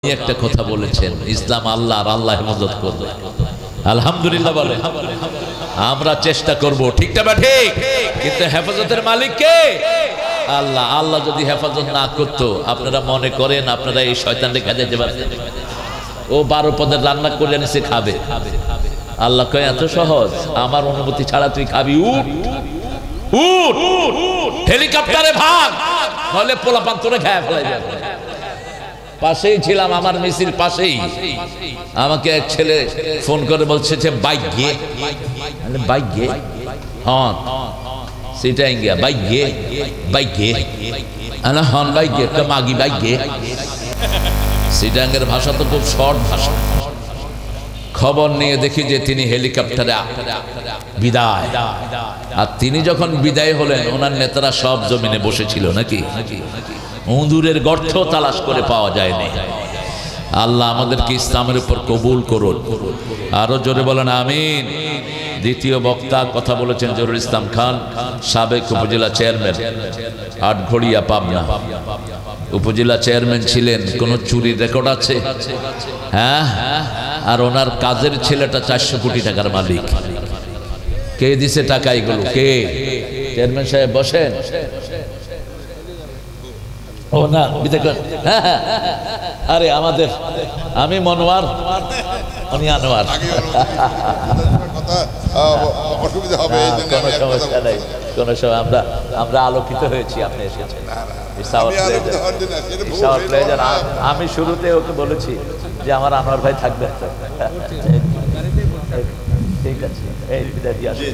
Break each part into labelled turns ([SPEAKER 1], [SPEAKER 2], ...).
[SPEAKER 1] একটা কথা বলেছেন, ইসলাম আল্লাহ আর আল্লাহ হেফাজত করবে। আলহামদুলিল্লাহ বলে আমরা চেষ্টা করব, ঠিক না ঠিক? কিন্তু হেফাজতের মালিক কে? আল্লাহ। আল্লাহ যদি হেফাজত না করতো, আপনারা মনে করেন আপনারা এই শয়তান রেখা যেতে পারতেন? ও 12 পদের রান্না করে নিছে, খাবে। আল্লাহ কয় এত সহজ? আমার অনুমতি ছাড়া তুই খাবি? উঠ উঠ, হেলিকপ্টারে ভাগ, নইলে পোলাপান তোরে খেয়ে ফেলাই যাবে। পাশেই ছিলাম, আমার মিছিল পাশেই। আমাকে এক ছেলে ফোন করে বলছে যে বাইক গিয়ে, বাইক গিয়ে, হ্যাঁ সেটাই গিয়া বাইক গিয়ে, বাইক গিয়ে, হন বাইক গিয়ে, মাগি বাইক গিয়ে। সিটাঙ্গের ভাষা তো খুব শর্ট ভাষা। খবর নিয়ে দেখি যে তিনি হেলিকপ্টারে বিদায়। আর তিনি যখন বিদায় হলেন, ওনার নেতারা সব জমিনে বসেছিল নাকি? উঁদুরের গর্ত তালাশ করে পাওয়া যায়নি। আল্লাহ আমাদেরকে ইসলামের উপর কবুল করুন। আরো জোরে বলেন আমিন। দ্বিতীয় বক্তা কথা বলেছেন জহুরুল ইসলাম খান, সাবেক উপজেলা চেয়ারম্যান, আটঘড়িয়া, পাবনা। উপজেলা চেয়ারম্যান ছিলেন। কোন চুরির রেকর্ড আছে? হ্যাঁ। আর ওনার কাজের ছেলেটা 400 কোটি টাকার মালিক। কে দিছে টাকা এগুলো? কে? চেয়ারম্যান সাহেব বসেন। ও না, আরে আমাদের, আমি মনোয়ার, উনি আনোয়ার। কোনো সমস্যা নাই, কোনো সময় আমরা আলোকিত হয়েছি, আপনি এসেছেন। আমি শুরুতে ওকে বলেছি যে আমার আনোয়ার ভাই থাকবে। ঠিক আছে, এই বিদায় দিয়ে আসেন।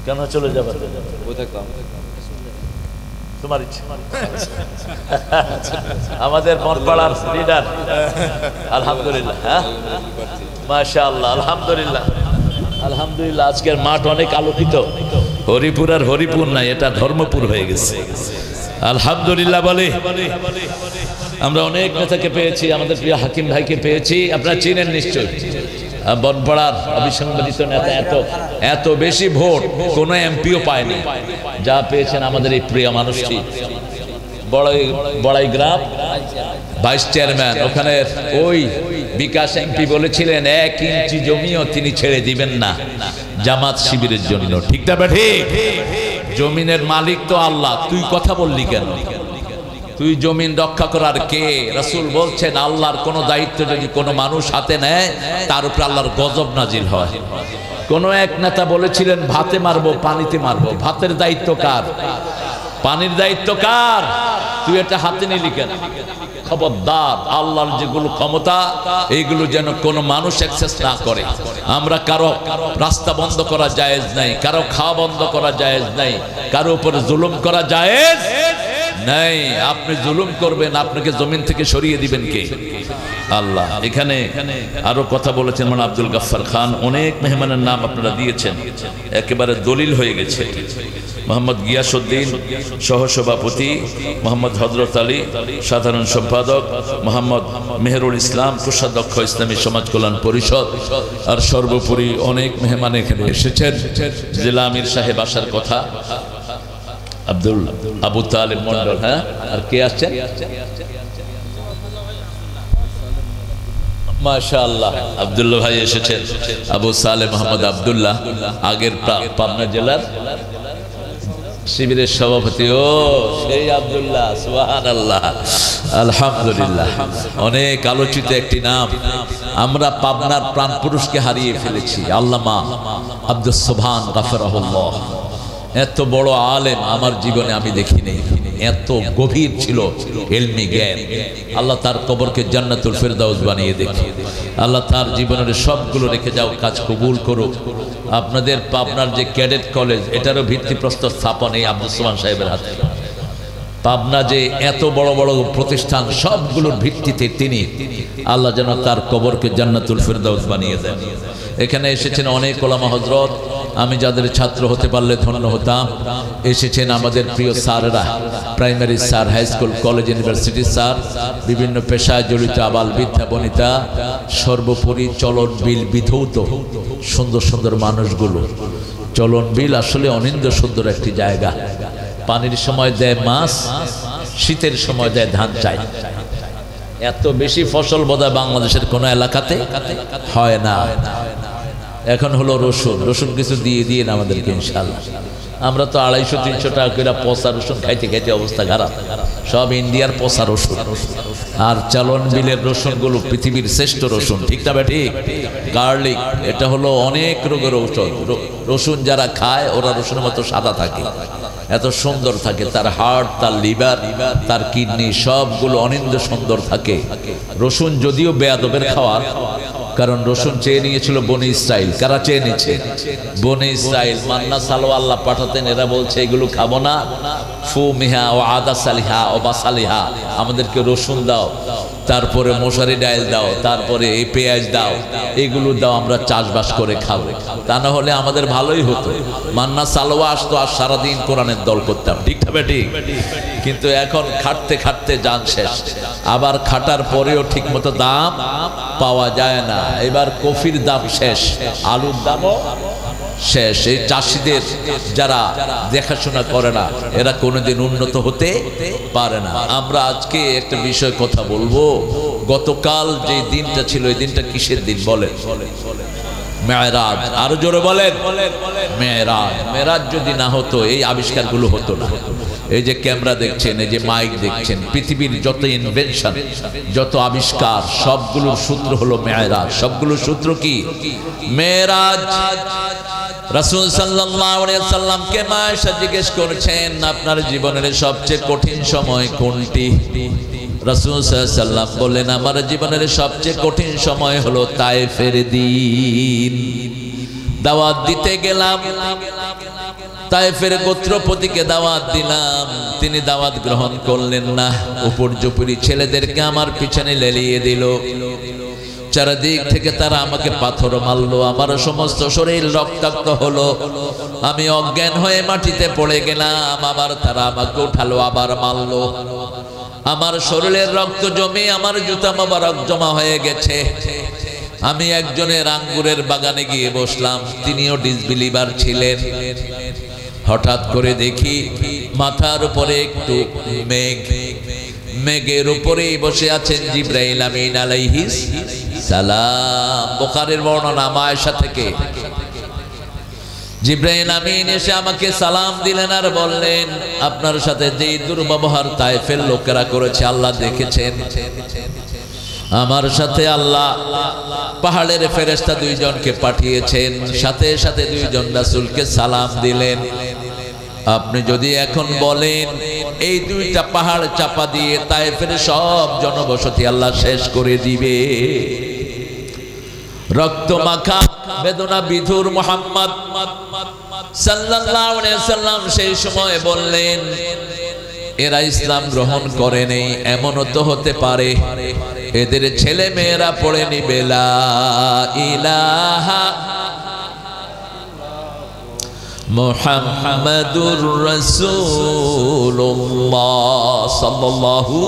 [SPEAKER 1] কেন চলে যাবে? তোমার ইচ্ছা। আমাদের মনপাড়ার লিডার, আলহামদুলিল্লাহ। হ্যাঁ, মাশাআল্লাহ, আলহামদুলিল্লাহ, আলহামদুলিল্লাহ। আজকের মাঠ অনেক আলোকিত। হরিপুর আর হরিপুর নাই, এটা ধর্মপুর হয়ে গেছে। আলহামদুলিল্লাহ বলে আমরা অনেক নেতাকে পেয়েছি, আমাদের প্রিয় হাকিম ভাইকে পেয়েছি, আপনারা চিনেন নিশ্চয়ই। বনপাড়ার অবিসংবাদিত নেতা, এত বেশি ভোট কোন এমপিও পায়নি যা পেয়েছেন আমাদের এই প্রিয় মানুষটি। বড়াই গ্রাম ভাইস চেয়ারম্যান, ওখানে ওই বিকাশ এমপি বলেছিলেন 1 ইঞ্চি জমিও তিনি ছেড়ে দিবেন না জামাত শিবিরের জন্য, ঠিক না ঠিক? জমিনের মালিক তো আল্লাহ, তুই কথা বললি কেন? তুই জমিন রক্ষা করার কে? রাসূল বলছেন আল্লাহর কোন দায়িত্ব যদি কোনো মানুষ হাতে নেয়, তার উপর আল্লাহর গজব নাজিল হয়। কোন এক নেতা বলেছিলেন ভাতে মারবো, পানিতে মারবো। ভাতের দায়িত্ব কার? পানির দায়িত্ব কার? তুই এটা হাতে নিলি কেন? খবরদার, আল্লাহর যেগুলো ক্ষমতা, এইগুলো যেন কোনো মানুষ অ্যাক্সেস না করে। আমরা কারো রাস্তা বন্ধ করা জায়েজ নাই, কারো খাওয়া বন্ধ করা জায়েজ নাই, কারো উপরে জুলুম করা জায়েজ নাই। আপনি জুলুম করবেন, আপনাকে জমিন থেকে সরিয়ে দিবেন কে? আল্লাহ। এখানে আরো কথা বলেছেন মানে আব্দুল গাফফার খান। অনেক মেহমানের নাম আপনারা দিয়েছেন, একেবারে দলিল হয়ে গেছে। মোহাম্মদ গিয়াসউদ্দিন সহসভাপতি, মোহাম্মদ হযরত আলী সাধারণ সম্পাদক, মোহাম্মদ মেহেরুল ইসলাম কোষাধ্যক্ষ ইসলামী সমাজ কল্যাণ পরিষদ। আর সর্বোপরি অনেক মেহমান এখানে এসেছেন। জেলা আমির সাহেব আসার কথা, আব্দুল আবু তালেব মন্ডল। হ্যাঁ, আর কে আসছেন? মাশাআল্লাহ, আব্দুল্লাহ ভাই এসেছেন। আবু সালেহ মোহাম্মদ আব্দুল্লাহ, আগের পাবনা জেলার শিবিরের সভাপতি। ও সেই আব্দুল্লাহ, সুবহানাল্লাহ, আলহামদুলিল্লাহ। অনেক আলোচিত একটি নাম। আমরা পাবনার প্রাণ পুরুষকে হারিয়ে ফেলেছি, আল্লামা আব্দুস সুবহান গাফরাহুল্লাহ। এত বড় আলেম আমার জীবনে আমি দেখিনি, এত গভীর ছিল ইলমি জ্ঞান। আল্লাহ তার কবরকে জান্নাতুল ফেরদাউস বানিয়ে দেখি। আল্লাহ তার জীবনের সবগুলো রেখে যাও কাজ কবুল করুক। আপনাদের পাবনার যে ক্যাডেট কলেজ, এটারও ভিত্তিপ্রস্তর স্থাপন এই আব্দুস সুবহান সাহেবের হাতে। পাবনা যে এত বড় বড় প্রতিষ্ঠান, সবগুলোর ভিত্তিতে তিনি। আল্লাহ যেন তার কবরকে জান্নাতুল ফেরদাউস বানিয়ে দেন। এখানে এসেছেন অনেক ওলামা হযরত, আমি যাদের ছাত্র হতে পারলে ধন্য হতাম। এসেছেন আমাদের প্রিয় স্যাররা, primary sir, high school, college, university sir, বিভিন্ন পেশায় জড়িত আবাল বৃদ্ধা বনিতা, সর্বোপরি চলন বিল বিধৌত সুন্দর সুন্দর মানুষগুলো। চলন বিল আসলে অনিন্দ্য সুন্দর একটি জায়গা। পানির সময় দেয় মাছ, শীতের সময় দেয় ধান চাই। এত বেশি ফসল বোধহয় বাংলাদেশের কোনো এলাকাতে হয় না। এখন হলো রসুন, রসুন কিছু দিয়ে দিয়ে না আমাদেরকে ইনশাআল্লাহ। আমরা তো 250-300 টাকা করে পচা রসুন খাইতে খাইতে অবস্থা খারাপ। সব ইন্ডিয়ার পচা রসুন, আর চালন বিলের রসুনগুলো পৃথিবীর শ্রেষ্ঠ রসুন, ঠিক না ঠিক? গার্লিক, এটা হলো অনেক রোগের ঔষধ। রসুন যারা খায় ওরা রসুনের মতো সাদা থাকে, এত সুন্দর থাকে, তার হার্ট, তার লিভার, তার কিডনি সবগুলো অনিন্দ্য সুন্দর থাকে। রসুন যদিও বেয়াদবের খাওয়ার, কারণ রসুন চেয়ে নিয়েছিল বনি ইসরাইল। কারা চেয়ে নিয়েছে? বনি ইসরাইল। মান্না সালোয়া আল্লাহ পাঠাতেন, এরা বলছে এগুলো খাবো না, ফু মিহা ও আদা সালিহা ও বাসালিহা, আমাদেরকে রসুন দাও, তারপরে মশারি ডাইল দাও, তারপরে এই পেঁয়াজ দাও, এগুলো দাও, আমরা চাষবাস করে খাবো। তা না হলে আমাদের ভালোই হতো। মান্না সালোয়া আসতো আর সারাদিন কোরআনের দল করতাম, ঠিক না ঠিক? কিন্তু এখন খাটতে খাটতে জান শেষ, আবার খাটার পরেও ঠিক মতো দাম পাওয়া যায় না। এবার কফির দাম শেষ, আলুর দামও শেষ। এই চাষিদের যারা দেখাশোনা করে না, এরা কোনোদিন উন্নত হতে পারে না। আমরা আজকে একটা বিষয় কথা বলবো। গতকাল যে দিনটা ছিল, এই দিনটা কিসের দিন বলেন? মেরাজ। আরো জোরে বলেন মেরাজ। মেরাজ যদি না হতো এই আবিষ্কারগুলো হতো না। এই যে ক্যামেরা দেখছেন, এই যে মাইক দেখছেন, পৃথিবীর যত ইনভেনশন, যত আবিষ্কার, সবগুলোর সূত্র হলো মেরাজ। সবগুলোর সূত্র কি? মেরাজ। রাসূল সাল্লাল্লাহু আলাইহি ওয়াসাল্লামকে মা আয়েশা জিজ্ঞেস করেছেন, আপনার জীবনের সবচেয়ে কঠিন সময় কোনটি? রাসূল সাল্লাল্লাহু আলাইহি ওয়াসাল্লাম বললেন, আমার জীবনের সবচেয়ে কঠিন সময় হলো তায়েফের দিন। দাওয়াত দিতে গেলাম, তায়েফের গোত্রপতিকে দাওয়াত দিলাম, তিনি দাওয়াত গ্রহণ করলেন না। উপর্যুপরি ছেলেদেরকে আমার পিছনে লেলিয়ে দিল। চারদিক থেকে তারা আমাকে পাথর মারলো, আমার সমস্ত শরীর রক্তাক্ত হলো, আমি অজ্ঞান হয়ে মাটিতে পড়ে গেলাম। আবার তারা আমাকে উঠালো, আবার মারলো। আমার শরীরের রক্ত জমে আমার জুতা মোবারক জমা হয়ে গেছে। আমি একজনের আঙ্গুরের বাগানে গিয়ে বসলাম, তিনিও ডিসবিলিভার ছিলেন। হঠাৎ করে দেখি মাথার উপরে একটু মেঘ, মেঘের উপরেই বসে আছেন জিবরাইল আমিন আলাইহিস সালাম। বুখারীর বর্ণনা মা আয়েশা থেকে। জিবরাইল আমিন এসে আমাকে সালাম দিলেন আর বললেন, আপনার সাথে যে দুর্ব্যবহার তায়েফের লোকেরা করেছে আল্লাহ দেখেছেন। আমার সাথে আল্লাহ পাহাড়ের ফেরেশতা দুইজনকে পাঠিয়েছেন, সাথে সাথে দুইজন রাসূলকে সালাম দিলেন। আপনি যদি এখন বলেন এই দুইটা পাহাড় চাপা দিয়ে তায়েফের সব জনবসতি আল্লাহ শেষ করে দিবে। রক্ত মাখা বেদনা বিধুর মুহাম্মদ সাল্লাল্লাহু আলাইহি ওয়াসাল্লাম সেই সময় বললেন, এরা ইসলাম গ্রহণ করে নেই, এমনও তো হতে পারে এদের ছেলে মেয়েরা পড়ে নিবে লা ইলাহা মুহাম্মাদুর রাসূলুল্লাহ সাল্লাল্লাহু।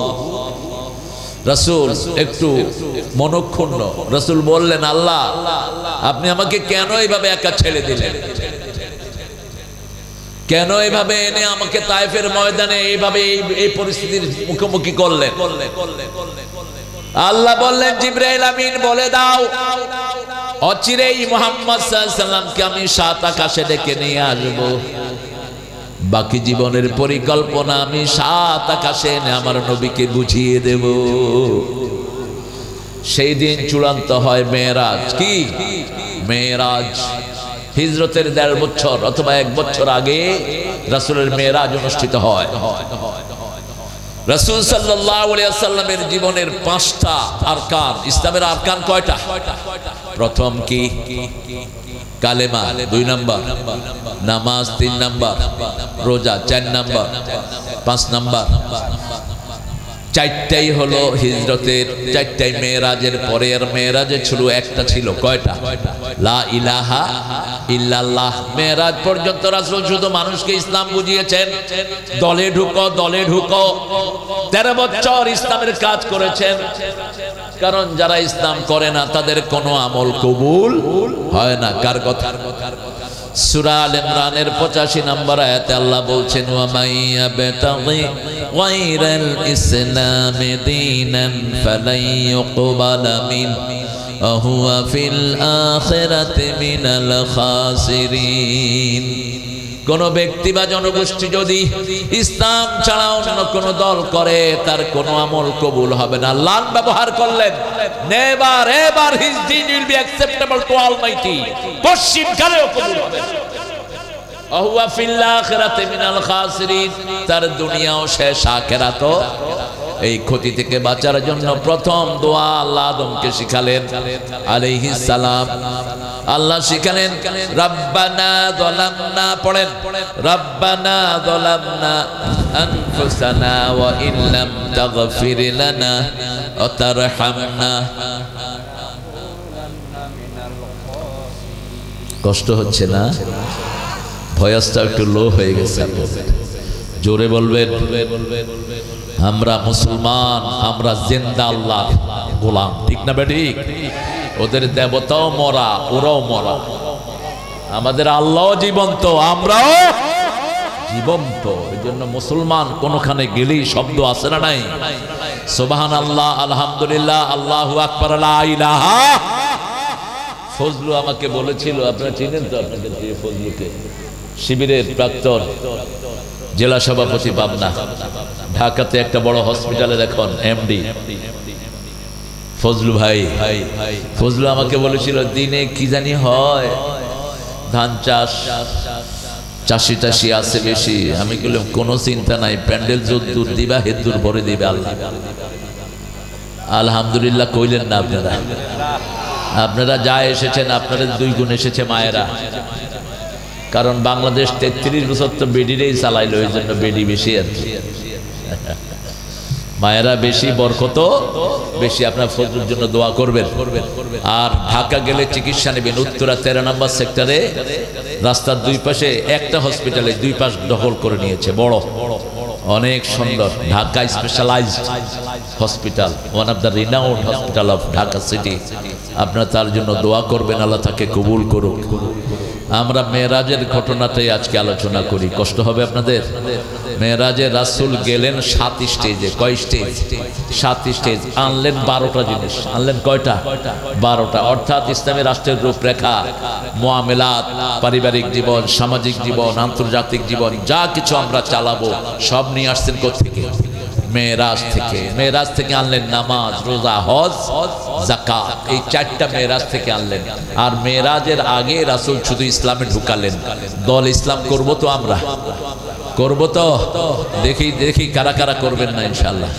[SPEAKER 1] রাসূল একটু মনক্ষুণ্ণ। রাসূল বললেন, আল্লাহ আপনি আমাকে কেন এইভাবে একা ছেড়ে দিলেন? কেন এইভাবে এনে আমাকে তায়েফের ময়দানে এইভাবে এই পরিস্থিতির মুখোমুখি করলেন? আল্লাহ বললেন, জিবরাইল আমিন বলে দাও অচিরেই মুহাম্মদ সাল্লাল্লাহু আলাইহি ওয়াসাল্লামকে আমি 7 আকাশে ডেকে নিয়ে আসব। বাকি জীবনের পরিকল্পনা আমি 7 আকাশে এনে আমার নবীকে বুঝিয়ে দেব। সেই দিন চূড়ান্ত হয় মেরাজ। কি মেরাজ? হিজরতের 1.5 বছর অথবা 1 বছর আগে রাসূলের মেরাজ অনুষ্ঠিত হয়। রাসূল সাল্লাল্লাহু আলাইহি ওয়াসাল্লামের জীবনের 5টা আরকান। ইসলামের আরকান কয়টা? প্রথম কি? কালেমা 2 নাম্বার, নামাজ 3 নাম্বার, রোজা 4 নাম্বার, 5 নাম্বার। 4টাই হলো হিজরতের, 4টাই মেরাজের পরে। আর মেরাজে ছিল একটা, ছিল কয়টা? লা ইলাহা ইল্লাল্লাহ। মেরাজ পর্যন্ত রাসূল শুধু মানুষকে ইসলাম বুঝিয়েছেন, দলে ঢুকো দলে ঢুকো। 13 বছর ইসলামের কাজ করেছেন, কারণ যারা ইসলাম করে না তাদের কোনো আমল কবুল হয় না। কার কথা? সূরা আল ইমরানের 85 নম্বর আয়াতে আল্লাহ বলছেন ওয়া মাইয়াবতাগি গায়রাল ইসলামি দীনান ফালাই ইউকবালা মিনহু ওয়া হুয়া ফিল আখিরাতি মিনাল খাসিরিন। কোন ব্যক্তি বা জনগোষ্ঠী যদি ইসলাম ছাড়া অন্য কোন দল করে তার কোন আমল কবুল হবে না। লান ব্যবহার করলেন, never ever his did will be acceptable two Almighty, পশ্চিম কালেও কবুল হবে না। ওয়া ফিল আখিরাতি মিনাল খাসিরিন, তার দুনিয়াও শেষ আখিরাতও। এই ক্ষতি থেকে বাঁচার জন্য প্রথম দোয়া আল্লাহ আদমকে শিখালেন আলাইহিস সালাম। আল্লাহ শিখালেন রব্বানা যালামনা, পড়েন রব্বানা যালামনা আনফুসানা ওয়া ইল্লাম তাগফির লানা ওয়া তারহামনা। কষ্ট হচ্ছে না? ভয়েসটা একটু লো হয়ে গেছে, জোরে বলবেন। আমরা মুসলমান, আমরা জিন্দা আল্লাহ গোলাম, ঠিক না বেঠিক? ওদের দেবতাও মরা, ওরাও মরা। আমাদের আল্লাহ জীবন্ত, আমরাও জীবন্ত। এই জন্য মুসলমান কোনখানে গেলেই শব্দ আছে না নাই? সুবহানাল্লাহ, আলহামদুলিল্লাহ, আল্লাহু আকবার, লা ইলাহা। ফজলু আমাকে বলেছিল, আপনারা চিনেন তো আপনাদের প্রিয় ফজলুকে, শিবিরের প্রাক্তন জেলা সভাপতি পাবনা, ঢাকাতে একটা বড় হসপিটালের এখন এমডি ফজলু ভাই। ফজলু আমাকে বলেছিল দিনে কি জানি হয়, ধান চাষ, চাষি টাষি আছে বেশি। আমি বললাম কোনো চিন্তা নাই, প্যান্ডেল যদ্দূর দিবা হেদ্দুর ভরে দিবে আল্লাহ। আলহামদুলিল্লাহ কইলেন না আপনারা? আপনারা যা এসেছেন, আপনাদের 2 গুণ এসেছে মায়েরা। কারণ বাংলাদেশ 33 বছর তো বেডিরেই চালাইলো, এই জন্য বেডি বেশি আর কি। মায়েরা বেশি, বরকত বেশি। আপনার ফজলুর জন্য দোয়া করবেন। আর ঢাকা গেলে চিকিৎসা নেবেন, উত্তরা 13 নম্বর সেক্টরে রাস্তার 2 পাশে একটা হসপিটালে 2 পাশ দখল করে নিয়েছে, বড় অনেক সুন্দর, Dhaka specialized hospital, one of the renowned hospital of Dhaka city. আপনারা তার জন্য দোয়া করবেন, আল্লাহ তাকে কবুল করুক। আমরা মেরাজের ঘটনাটাই আজকে আলোচনা করি, কষ্ট হবে আপনাদের। মেরাজে রাসূল গেলেন 7 স্টেজে। কয় স্টেজ? 7 স্টেজ। আনলেন 12টা জিনিস। আনলেন কয়টা? 12টা। অর্থাৎ ইসলামী রাষ্ট্রের রূপরেখা, মুআমেলাত, পারিবারিক জীবন, সামাজিক জীবন, আন্তর্জাতিক জীবন, যা কিছু আমরা চালাবো সব নিয়ে আসছেন কোত্থেকে? মেরাজ থেকে। মেরাজ থেকে আনলেন নামাজ, রোজা, হজ, যাকাত। এই 4টা মেরাজ থেকে আনলেন। আর মেরাজের আগে রাসূল শুধু ইসলামে ঢুকালেন। দল ইসলাম করব তো, আমরা করব তো? দেখি দেখি কারা কারা করবেন না ইনশাআল্লাহ।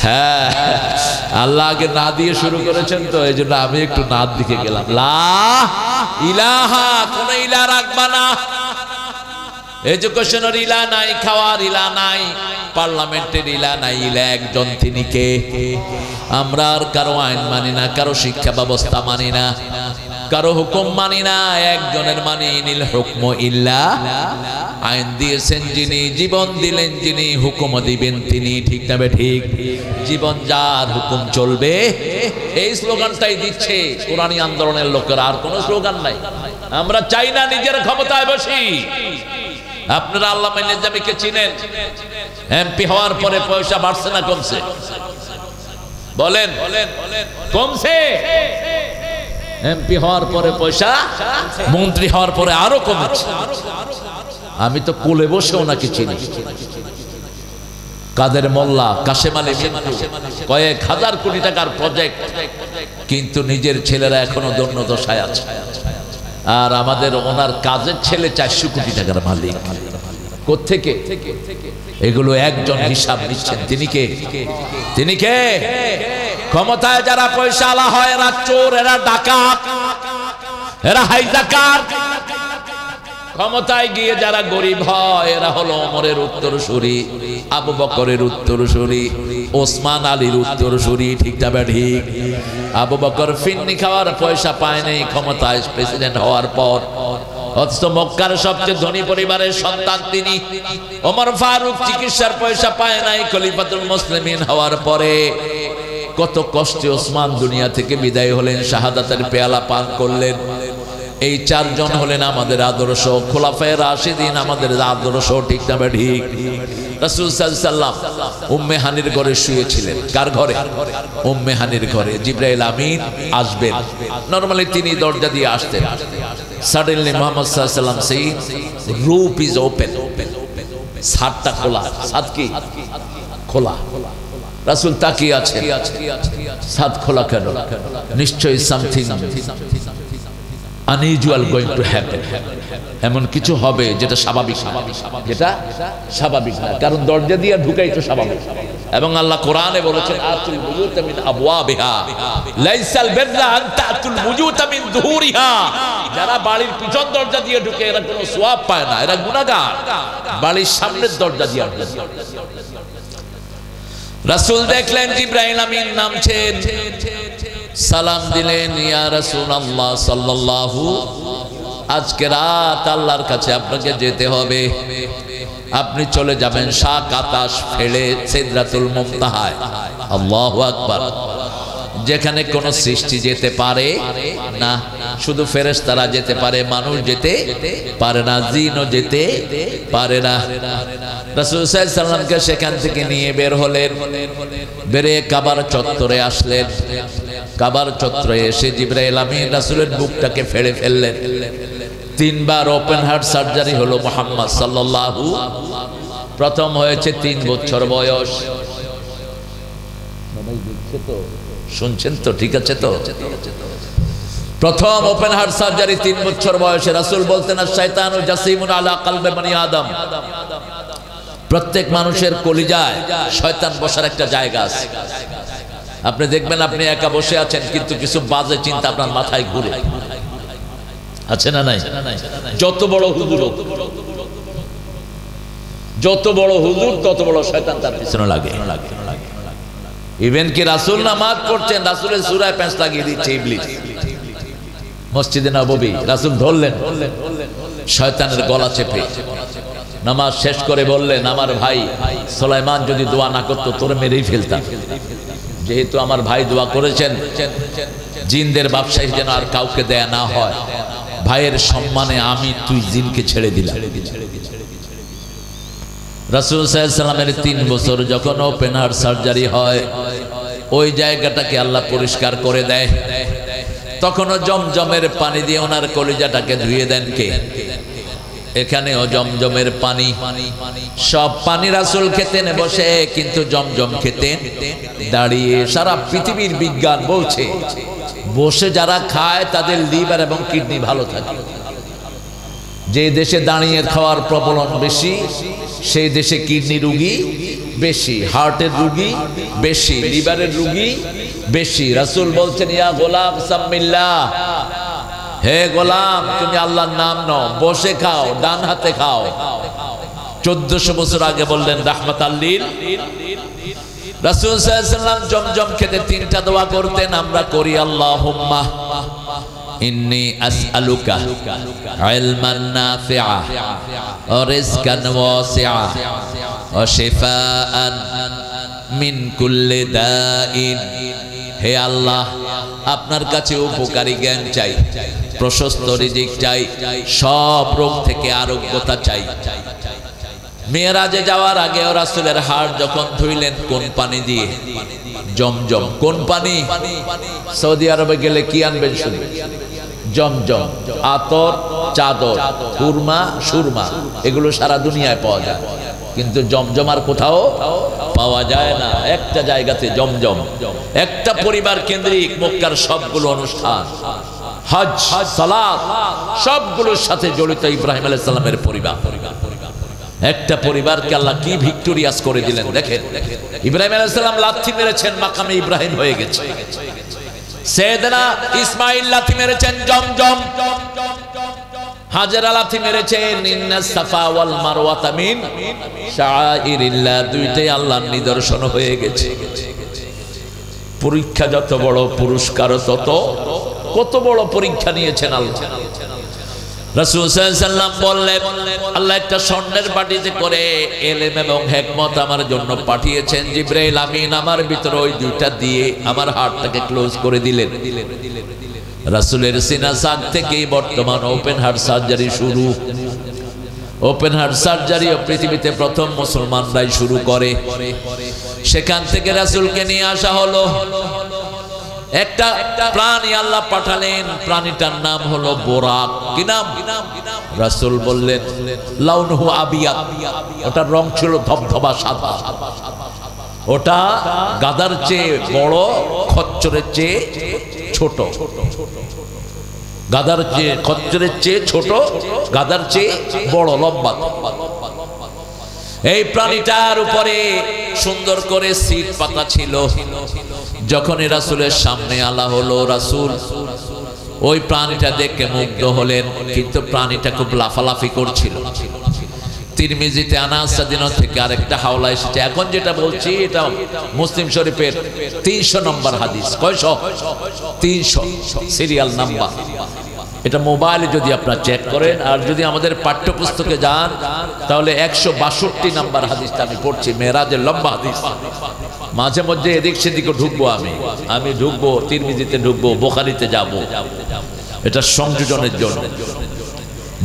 [SPEAKER 1] হ্যাঁ, আল্লাহ আগে না দিয়ে শুরু করেছেন তো, এই জন্য আমি একটু নাদ দিকে গেলাম। লা ইলাহা, কোন ইলা রাখবা না। এডুকেশনের ইলা নাই, খাওয়ার ইলা নাই, পার্লামেন্টের ইলা নাই, ইলা একজন, তিনি কে? আমরা আর কারো আইন মানি না, কারো শিক্ষা ব্যবস্থা মানি না, কারো হুকুম মানি না, একজনের মানি। নিল হুকম ইল্লা, আইন দিয়েছেন যিনি, জীবন দিলেন যিনি, হুকুম দিবেন তিনি, ঠিক না ঠিক? জীবন যার, হুকুম চলবে। এই স্লোগানটাই দিচ্ছে কোরআনী আন্দোলনের লোকেরা, আর কোনো স্লোগান নাই। আমরা চাই না নিজের ক্ষমতায় বসি। আপনারা আল্লামা নিজামীকে চিনেন? এমপি হওয়ার পরে পয়সা বাড়ছে না কমছে? বলেন, কমছে? এমপি হওয়ার পরে পয়সা, মন্ত্রী হওয়ার পরে আরো কমেছে। আমি তো কোলে বসে ওনাকে চিনি। কাদের মোল্লা, কাশেম আলী মিন্টু, কয়েক হাজার কোটি টাকার প্রজেক্ট, কিন্তু নিজের ছেলেরা এখনো দন্য দশায় আছে। আর আমাদের ওনার কাজের ছেলে 400 কোটি টাকার মালিক। কোত্থেকে? এগুলো একজন হিসাব নিচ্ছেন, তিনি কে? তিনি কে? ক্ষমতায় যারা পয়সা আলা হয়, এরা চোর, এরা ডাকাত, এরা হাইজাকার। ক্ষমতায় গিয়ে যারা গরিব হয়, এরা হলো ওমরের উত্তরসূরি, আবু বকরের উত্তরসূরি, ওসমান আলীর উত্তরসূরি, ঠিক না ঠিক? আবু বকর ফিন্নি খাওয়ার পয়সা পায় নাই ক্ষমতায় প্রেসিডেন্ট হওয়ার পর, অথচ মক্কার সবচেয়ে ধনী পরিবারের সন্তান তিনি। ওমর ফারুক চিকিৎসার পয়সা পায় নাই খলিফাতুল মুসলিমিন হওয়ার পরে। কত কষ্টে ওসমান দুনিয়া থেকে বিদায় হলেন, শাহাদাতের পেয়ালা পান করলেন। এই চারজন হলেন আমাদের আদর্শ, খোলাফায়ে রাশিদিন আমাদের আদর্শ, ঠিক না ঠিক? রাসূল সাল্লাল্লাহু আলাইহি সাল্লাম উম্মে হানির ঘরে শুয়েছিলেন। কার ঘরে? উম্মে হানির ঘরে। জিবরাইল আমিন আসবেন, নরমালি তিনি দরজা দিয়ে আসতেন। সাডেনলি মুহাম্মদ সাল্লাল্লাহু আলাইহি সাল্লাম সেই রূপ ইজ ওপেন, ছাদটা খোলা। ছাদ কি খোলা? রাসূল তাকিয়ে আছেন, ছাদ খোলা কেন? নিশ্চয়ই something unusual going to happen, এমন কিছু হবে যেটা স্বাভাবিক না, যেটা স্বাভাবিক না, কারণ দরজা দিয়ে ঢুকাই তো স্বাভাবিক। এবং আল্লাহ কোরআনে বলেছেন আতুল বুয়ুতা মিন আবওয়াবিহা লাইসাল বিররা আন তাতুল বুয়ুতা মিন যুহুরিহা। যারা বাড়ির পিছন দরজা দিয়ে ঢুকে এরা কোনো সওয়াব পায় না, এরা গুনাহগার। বাড়ির সামনের দরজা দিয়ে ঢুকে। রাসূল দেখলেন জিবরাইল আমিন নামছেন, সালাম দিলেন, ইয়া রাসূলুল্লাহ সাল্লাল্লাহু, আজকে রাত আল্লাহর কাছে আপনাকে যেতে হবে, আপনি চলে যাবেন শাক আতাশ ফেলে সিদরাতুল মুনতাহায়। আল্লাহু আকবার। যেখানে কোন সৃষ্টি যেতে পারে না, শুধু ফেরেশতারা যেতে পারে, মানুষ যেতে পারে না, জিনও যেতে পারে না। রাসূল সাল্লাল্লাহু আলাইহি সাল্লামকে সেখান থেকে নিয়ে বের হলেন, বেরে কাবার চত্বরে আসলেন। কাবার চত্বরে এসে জিবরাইল আমিন রাসূলের বুকটাকে ফেড়ে ফেললেন। তিনবার ওপেন হার্ট সার্জারি হলো মুহাম্মদ সাল্লাল্লাহু। প্রথম হয়েছে 3 বছর বয়স। শুনছেন তো? ঠিক আছে তো? প্রথম ওপেন হার্ট সার্জারি 3 বছর বয়সে। রাসূল বলতেন আশ-শায়তানু জাসিমুন আলা কলবে বনি আদম। প্রত্যেক মানুষের কলিজায় শয়তান বসার একটা জায়গা আছে। আপনি দেখবেন আপনি একা বসে আছেন, কিন্তু কিছু বাজে চিন্তা আপনার মাথায় ঘুরে, আছে না নাই? যত বড় হুজুর, যত বড় হুজুর তত বড় শয়তান তার পিছনে লাগে। ইভেন কি রাসূল নামাজ পড়ছেন, রাসূলের সূরায় প্যাঁচ লাগিয়ে দিচ্ছে ইবলিস। মসজিদে নববী রাসূল ধরলেন শয়তানের গলা চেপে, নামাজ শেষ করে বললেন, আমার ভাই সুলাইমান যদি দোয়া না করতো তোরে মেরেই ফেলতাম। যেহেতু আমার ভাই দোয়া করেছেন জিনদের ব্যবসায়ী যেন আর কাউকে দেয়া না হয়, ভাইয়ের সম্মানে আমি তুই জিনকে ছেড়ে দিলাম। রাসূল সাল্লাল্লাহু আলাইহি সাল্লামের 3 বছর যখন ওপেন হার্ট সার্জারি হয়, ওই জায়গাটাকে আল্লাহ পরিষ্কার করে দেয়। তখনও জমজমের পানি দিয়ে ওনার কলিজাটাকে ধুয়ে দেন কে? এখানেও জমজমের পানি। সব পানি রাসূল খেতেন বসে, কিন্তু জমজম খেতেন দাঁড়িয়ে। সারা পৃথিবীর বিজ্ঞান বলছে বসে যারা খায় তাদের লিভার এবং কিডনি ভালো থাকে। যে দেশে দাঁড়িয়ে খাওয়ার প্রবলন বেশি, সেই দেশে কিডনি রোগী বেশি, হার্টের রোগী বেশি, লিভারের রোগী বেশি। রাসূল বলছেন ইয়া গোলাম সাম্মিল্লাহ, হে গোলাম তুমি আল্লাহর নাম নাও, বসে খাও, ডান হাতে খাও। 1400 বছর আগে বললেন রাহমাতাল লিল। রাসূল সাল্লাল্লাহু আলাইহি ওয়াসাল্লাম জমজম খেতে 3টা দোয়া করতেন, আমরা করি আল্লাহুম্মা ইন্নী আসআলুকা ইলমান নাফিআ ওয়া রিজকান ওয়াসিআ ওয়া শিফাআন মিন কুল্লি দাইন। হে আল্লাহ, আপনার কাছে উপকারী জ্ঞান চাই, প্রশস্ত রিজিক চাই, সব রোগ থেকে আরোগ্যতা চাই। মেরাজে যাওয়ার আগে রাসূলের হাড় যখন ধুইলেন কোন পানি দিয়ে? জমজম। কোন পানি? সৌদি আরবে গেলে কি আনবেন? শুধু জমজম। আতর, চাদর, খুরমা, সুরমা, এগুলো সারা দুনিয়ায় পাওয়া যায়, কিন্তু জমজম আর কোথাও পাওয়া যায় না। একটা জায়গাতে জমজম। একটা পরিবার কেন্দ্রিক মক্কার সবগুলো অনুষ্ঠান, হজ, সালাত, সবগুলোর সাথে জড়িত ইব্রাহিম আলাইহিস সালামের পরিবার। একটা পরিবারকে আল্লাহ কি ভিক্টোরিয়াস করে দিলেন দেখেন। ইব্রাহিম আলাইহিস সালাম লাথি মেরেছেন, মাকামে ইব্রাহিম হয়ে গেছে। সাইয়েদনা ইসমাঈল লাথি মেরেছেন জমজম। হাজেরা লাথি মেরেছেন ইন্নাস সাফা ওয়াল মারওয়াতা মিন শাআইরিল্লাহ, দুইটাই আল্লাহর নিদর্শন হয়ে গেছে। পরীক্ষা যত বড়, পুরস্কার তত। কত বড় পরীক্ষা নিয়েছেন আল্লাহ। রাসূল সাল্লাল্লাহু আলাইহি ওয়াসাল্লাম বললেন, আল্লাহ একটা স্বর্ণের বাটিতে করে ইলম এবং হিকমত আমার জন্য পাঠিয়েছেন। জিবরাইল আমিন আমার ভিতরে ওই দুইটা দিয়ে আমার হার্টটাকে ক্লোজ করে দিলেন। রাসূলের সিনা সাক থেকে বর্তমান ওপেন হার্ট সার্জারি শুরু। ওপেন হার্ট সার্জারি পৃথিবীতে প্রথম মুসলমানরাই শুরু করে। সেখান থেকে রাসূলকে নিয়ে আসা হলো। একটা প্রাণী আল্লাহ পাঠালেন, প্রাণীটার নাম হলো বোরাক। কি নাম? রাসূল বললেন লাউনুহু আবিয়াদ, ওটার রং ছিল ধবধবা সাদা। ওটা গাধার চেয়ে বড়, খচ্চরের চেয়ে ছোট। গাধার চেয়ে খচ্চরের চেয়ে ছোট, গাধার চেয়ে বড়, লম্বা। এই প্রাণীটার উপরে সুন্দর করে সিট পাতা ছিল। যখন রাসূলের সামনে আলা হলো, রাসূল ওই প্রাণীটা দেখে মুগ্ধ হলেন, কিন্তু প্রাণীটা খুব লাফালাফি করছিল। তিরমিজিতে আনাস রাদিয়াল্লাহু থেকে আরেকটা হাওলা এসেছে। এখন যেটা বলছি এটা মুসলিম শরীফের 300 নম্বর হাদিস। কয়শো? 300 সিরিয়াল নাম্বার। এটা মোবাইলে যদি আপনারা চেক করেন, আর যদি আমাদের পাঠ্যপুস্তকে যান তাহলে 162 নাম্বার হাদিসটা আমি পড়ছি, মেরাজের লম্বা হাদিস। মাঝে মধ্যে এদিক সেদিকে ঢুকবো, আমি ঢুকবো, তিরমিজিতে ঢুকবো, বুখারীতে যাব, এটা সংযোজনের জন্য।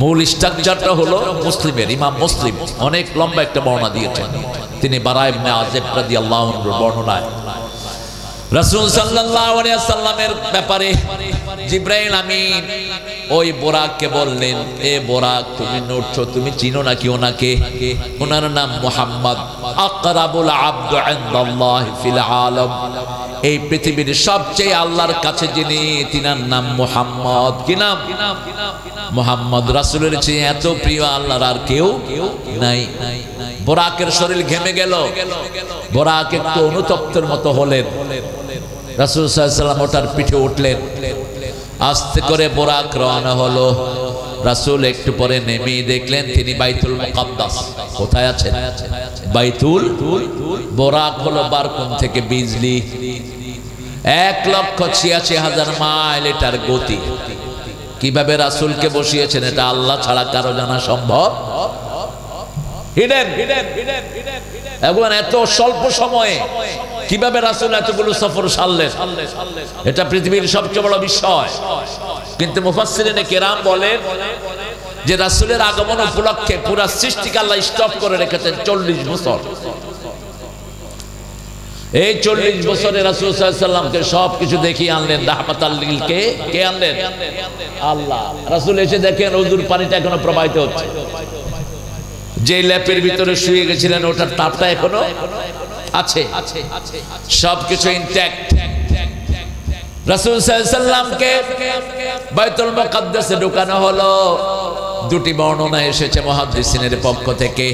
[SPEAKER 1] মূল স্ট্রাকচারটা হলো মুসলিমের, ইমাম মুসলিম অনেক লম্বা একটা বর্ণনা দিয়েছেন। তিনি বারা ইবনে আযিব রাদিয়াল্লাহু আনহুর বর্ণনায় রাসূল সাল্লাল্লাহু আলাইহি ওয়াসাল্লামের ব্যাপারে জিবরাইল আমিন ওই বোরাককে বললেন, এ বোরাক তুমি নড়ছো, তুমি চিনো নাকি ওনাকে? ওনার নাম মুহাম্মদ, আকরাবুল আবদ ইনদাল্লাহি ফিল আলাম। এই পৃথিবীর সবচেয়ে আল্লাহর কাছে যিনি, তিনার নাম মুহাম্মদ। কি নাম? মুহাম্মদ। রাসূলের চেয়ে এত প্রিয় আল্লাহর আর কেউ নাই। বোরাকের শরীর ঘেমে গেল, বোরাক একটু অনুতপ্তের মতো হলেন। রাসূল সাল্লাল্লাহু আলাইহি ওয়াসাল্লাম ওটার পিঠে উঠলেন। আস্তে করে বোরাক রওনা হলো। রাসূল একটু পরে নেমে দেখলেন তিনি বাইতুল মুকাদ্দাস। কোথায় আছেন? বাইতুল। বোরাক হলো বারকুন থেকে বিজলি, 1,86,000 মাইল এটার গতি। কিভাবে রাসূলকে বসিয়েছেন এটা আল্লাহ ছাড়া কারো জানা সম্ভব? হিডেন। এবং এত স্বল্প সময়ে কিভাবে রাসূল এতগুলো সফর সারলেন, এটা পৃথিবীর সবচেয়ে বড় বিষয়। কিন্তু মুফাসসিরিনে কেরাম বলেন যে রাসূলের আগমন উপলক্ষে পুরো সৃষ্টিকে আল্লাহ স্টপ করে রেখেছেন 40 বছর। এই 40 বছরে রাসূল সাল্লাল্লাহু আলাইহি ওয়াসাল্লামকে সবকিছু দেখিয়ে আনলেন। রাহমাতাল লিল কে আনলেন? আল্লাহ। রাসূল এসে দেখেন ওযুর পানিটা এখনো প্রবাহিত হচ্ছে। যে ল্যাপের ভিতরে শুয়ে গেছিলেন ওটার তাপটা এখনো আছে, সবকিছু ইনট্যাক্ট। রাসূল সাল্লাল্লাহু আলাইহি ওয়াসাল্লামকে বাইতুল মুকাদ্দাসে ঢোকানো হলো। দুটি বর্ণনা এসেছে মুহাদ্দিসিনের পক্ষ থেকে।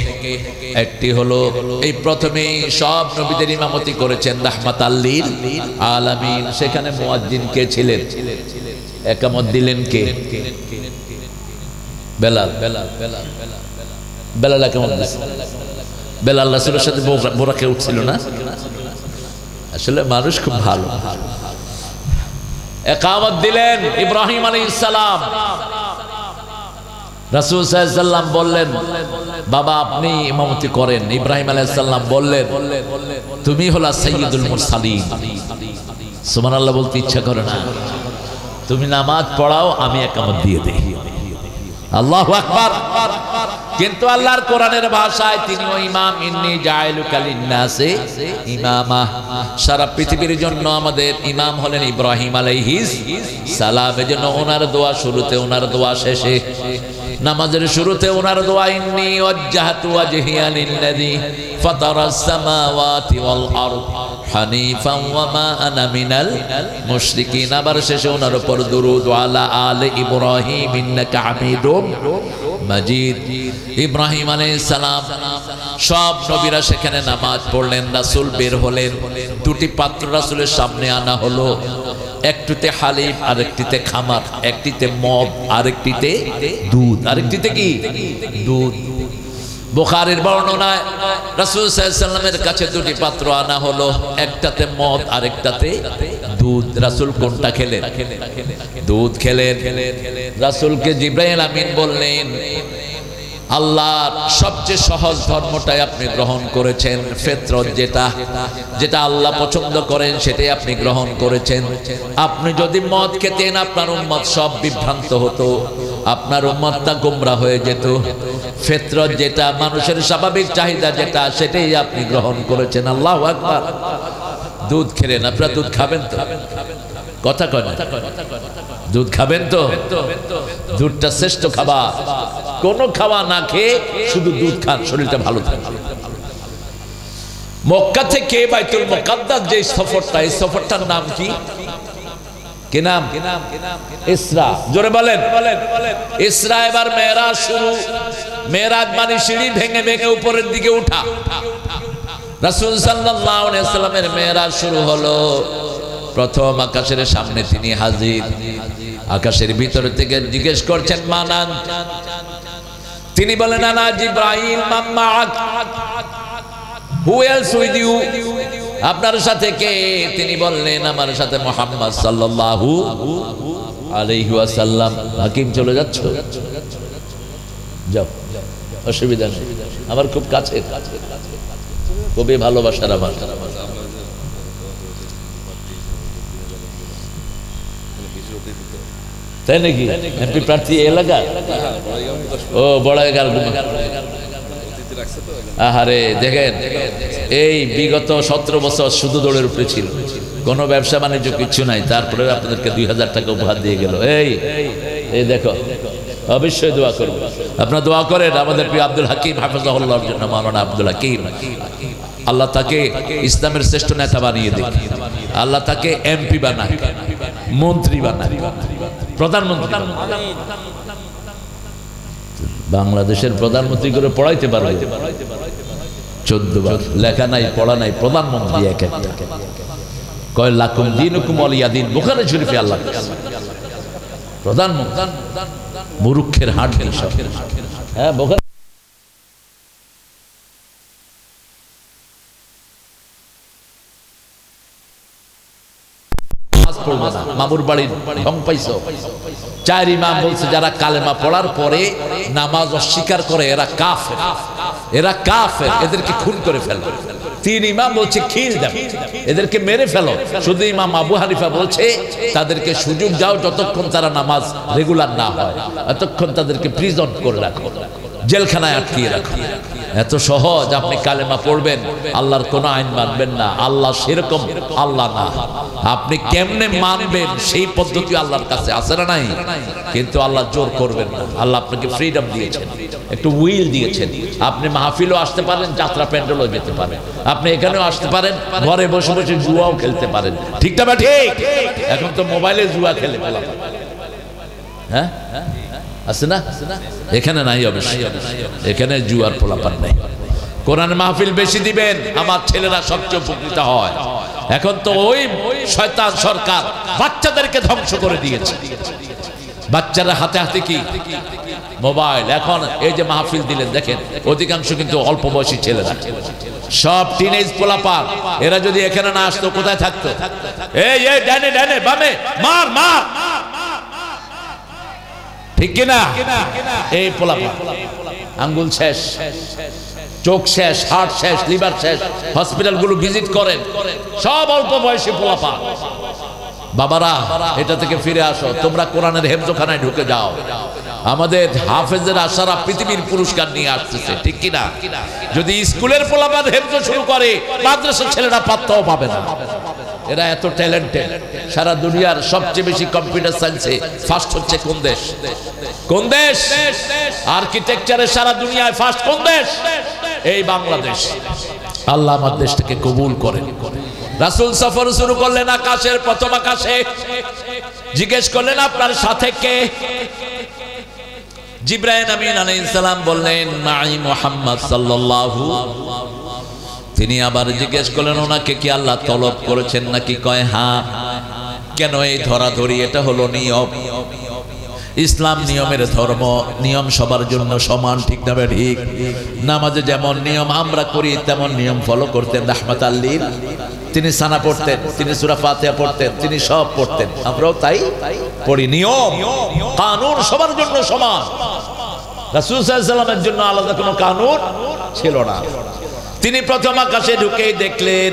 [SPEAKER 1] একটি হলো এই প্রথমে সব নবীদের ইমামতি করেছেন রাহমাতাল লিল আলামিন। সেখানে মুয়াজ্জিন কে ছিলেন? একামত দিলেন কে? বেলাল। বেলাল একামত দিয়েছে। বেলাল রাসূলের সাথে বোরাকে উঠছিল না? আসলে মানুষ খুব ভালো। একামত দিলেন ইব্রাহিম আলাইহিস সালাম। রাসূল সাল্লাল্লাহু আলাইহি ওয়াসাল্লাম বললেন, বাবা আপনি ইমামতি করেন। ইব্রাহিম আলাইহিস সালাম বললেন, তুমি হলা সাইয়্যিদুল মুরসালিন। সুবহানাল্লাহ বলতে ইচ্ছা করে না? তুমি নামাজ পড়াও, আমি একামত দিয়ে দেই। আল্লাহু আকবার। কিন্তু আল্লাহর কোরআনের ভাষায় তিনি ওই ইমাম, ইন্নী জাইলুকা লিন-নাসি ইমামা। সারা পৃথিবীর জন্য আমাদের ইমাম হলেন ইব্রাহিম আলাইহিস সালাম। এজন্য ওনার দোয়া শুরুতে, ওনার দোয়া শেষে, নামাজের শুরুতে ওনার দোয়া, ইন্নী ওয়াজ্জাহতু ওয়াজহিয়া লিল্লাযী ফাতারাস সামাওয়াতি ওয়াল আরদ হানিফান ওয়া মা আনা মিনাল মুশরিকিন। আবার শেষে ওনার উপর দুরূদ, আলা আলে ইব্রাহিম ইন্নাকা হামিদুম মাজিদ। ইব্রাহিম আলাইহিস সালাম সব নবীরা সেখানে নামাজ পড়লেন। রাসূল বের হলেন। দুটি পাত্র রাসূলের সামনে আনা হলো। একটিতে হালিব, আরেকটিতে খামার। একটিতে মদ, আরেকটিতে দুধ। আরেকটিতে কি? দুধ। বুখারীর বর্ণনায় রাসূল সাল্লাল্লাহু আলাইহি ওয়াসাল্লামের কাছে দুটি পাত্র আনা হলো, একটাতে মদ আর একটাতে দুধ। রাসূল কোনটা খেলেন? দুধ খেলেন। রাসূলকে জিবরাইল আমিন বললেন, আল্লাহর সবচেয়ে সহজ ধর্মটাই আপনি গ্রহণ করেছেন, ফিতরত যেটা আল্লাহ পছন্দ করেন সেটাই আপনি গ্রহণ করেছেন। আপনি যদি মদ খেতেন আপনার উম্মত সব বিভ্রান্ত হতো, আপনার উম্মতটা গোমরা হয়ে যেত। ফিতরত যেটা, মানুষের স্বাভাবিক চাহিদা যেটা, সেটাই আপনি গ্রহণ করেছেন। আল্লাহু আকবার। দুধ খেলেন, আপনারা দুধ খাবেন তো? কথা কয় না? দুধ খাবেন তো? দুধটা শ্রেষ্ঠ খাবার। কোন খাওয়া না খেয়ে শুধু দুধ খান, শরীরটা ভালো থাকে। মক্কা থেকে বাইতুল মুকাদ্দাস যে সফরটা, এই সফরটার নাম কি? কি নাম? ইসরা। জোরে বলেন। ইসরা। এবার মেরাজ শুরু। মেরাজ মানে সিঁড়ি ভেঙে ভেঙে উপরের দিকে উঠা। রাসূল সাল্লাল্লাহু আলাইহি ওয়াসাল্লামের মেরাজ শুরু হলো। প্রথম আকাশের সামনে তিনি হাজির। আকাশের ভিতর থেকে জিজ্ঞেস করছেন, মানান? তিনি বলেন, আনা জিবরাইল, মাম্মাক, হু এলস উইথ ইউ? আপনার সাথে কে? তিনি বললেন, আমার সাথে মুহাম্মদ সাল্লাল্লাহু আলাইহি ওয়াসাল্লাম। হাকিম চলে যাচ্ছ? যাও, অসুবিধা নেই, আমার খুব কাছে, খুবই ভালোবাসার আমার। তাই নাকি? এমপি প্রার্থী এলাকা? ও বড়াইগাল। আহারে দেখেন, এই বিগত 17 বছর শুধু দৌড়ের উপরে ছিল, কোনো ব্যবসা বাণিজ্য কিচ্ছু নাই, তারপরে আপনাদেরকে 2000 টাকা উপহার দিয়ে গেল। এই দেখো, অবশ্যই দোয়া করব। আপনারা দোয়া করেন আমাদের প্রিয় আব্দুল হাকিম হাফিজাহুল্লাহর জন্য। মাওলানা আব্দুল হাকিম, আল্লাহ তাকে ইসলামের শ্রেষ্ঠ নেতা বানিয়ে দিন। আল্লাহ তাকে এমপি বানায়, মন্ত্রী বানায়, প্রধানমন্ত্রী। বাংলাদেশের প্রধানমন্ত্রী করে পড়াইতে পারবে 14 বার। লেখা নাই, পড়া নাই, প্রধানমন্ত্রী এক একটা। কয় লাকুম দীনুকুম ওয়ালিয়া দীন, বুখারী শরীফে আল্লাহ। প্রধানমন্ত্রী মুরুক্ষের হাট। হ্যাঁ, বুখারী। মামুর বাড়ির ঢং পাইছো? 4 ইমাম বলছে যারা কালেমা পড়ার পরে নামাজ অস্বীকার করে এরা কাফের, এরা কাফের, এদেরকে খুন করে ফেলো। 3 ইমাম বলছে খিল দাও, এদেরকে মেরে ফেলো। শুধু ইমাম আবু হানিফা বলছে তাদেরকে সুযোগ দাও, যতক্ষণ তারা নামাজ রেগুলার না হয় ততক্ষণ তাদেরকে প্রিজন করে রাখো, জেলখানায় আটকিয়ে রাখো। এত সহজ। আপনি কালেমা পড়বেন, আল্লাহর কোন আইন মানবেন না। আল্লাহ সেরকম আল্লাহ না। আপনি কেমনে মানবেন সেই পদ্ধতি আল্লাহর কাছে আছে না নাই? কিন্তু আল্লাহ জোর করবেন না। আল্লাহ আপনাকে ফ্রিডম দিয়েছেন, একটু উইল দিয়েছেন। আপনি মাহফিলও আসতে পারেন, যাত্রা প্যান্ডেলও যেতে পারেন, আপনি এখানেও আসতে পারেন, ঘরে বসে বসে জুয়াও খেলতে পারেন। ঠিক না? ঠিক। এখন তো মোবাইলে জুয়া খেলে ফেলা। হ্যাঁ, আছে না? এখানে নাই, অবশ্যই এখানে জুয়ার পোলাপান নাই। কোরআনের মাহফিল বেশি দিবেন, আমার ছেলেরা সবচেয়ে উপকৃত হয়। এখন তো ওই শয়তান সরকার বাচ্চাদেরকে ধ্বংস করে দিয়েছে। বাচ্চারা হাতে হাতে কি মোবাইল। এখন এই যে মাহফিল দিলেন, দেখেন অধিকাংশ কিন্তু অল্প বয়সী ছেলেরা, সব টিনেজ পোলাপান। এরা যদি এখানে না আসতো কোথায় থাকতো? এই ডানে ডানে বামে মার মার, ঠিক কিনা? এই পোলাপান আঙ্গুল শেষ, চোখ শেষ, হার্ট শেষ, লিভার শেষ। হসপিটাল গুলো ভিজিট করেন, সব অল্প বয়সী পোলাপান। বাবারা, এটা থেকে ফিরে আসো। তোমরা কোরআনের হেফজখানায় ঢুকে যাও। আমাদের হাফেজেরা সারা পৃথিবীর পুরস্কার নিয়ে আসতেছে, ঠিক কিনা? যদি স্কুলের পোলাপান হেফজ শুরু করে, মাদ্রাসার ছেলেরা পাত্তাও পাবে না। এরা এত ট্যালেন্টেড। সারা দুনিয়ার সবচেয়ে বেশি কম্পিউটার সায়েন্সে ফার্স্ট হচ্ছে কোন দেশ? কোন দেশ? আর্কিটেকচারে সারা দুনিয়ায় ফার্স্ট কোন দেশ? এই বাংলাদেশ। আল্লাহ আমার দেশটাকে কবুল করেন। রাসূল সফর শুরু করলেন আকাশের প্রথম আকাশে। জিজ্ঞেস করলেন, আপনার সাথে কে? জিবরাইল আমিন আলাইহিস সালাম বললেন, মাই মুহাম্মদ সাল্লাল্লাহু। তিনি আবার জিজ্ঞেস করলেন, ওনাকে কি আল্লাহ তলব করেছেন নাকি? কয় হ্যাঁ। কেন এই ধরাধরি? এটা হলো নিয়ম। ইসলাম নিয়মের ধর্ম, নিয়ম সবার জন্য সমান, ঠিক না ঠিক? নামাজে যেমন নিয়ম আমরা করি তেমন নিয়ম ফলো করতেন রাহমাতাল লিল। তিনি সানা পড়তেন, তিনি সূরা ফাতিহা পড়তেন, তিনি সব পড়তেন, আমরাও তাই পড়ি। নিয়ম কানুন সবার জন্য সমান। রাসূল সাল্লাল্লাহু আলাইহি ওয়াসাল্লামের জন্য আলাদা কোনো কানুন ছিল না। তিনি প্রথম আকাশে ঢুকেই দেখলেন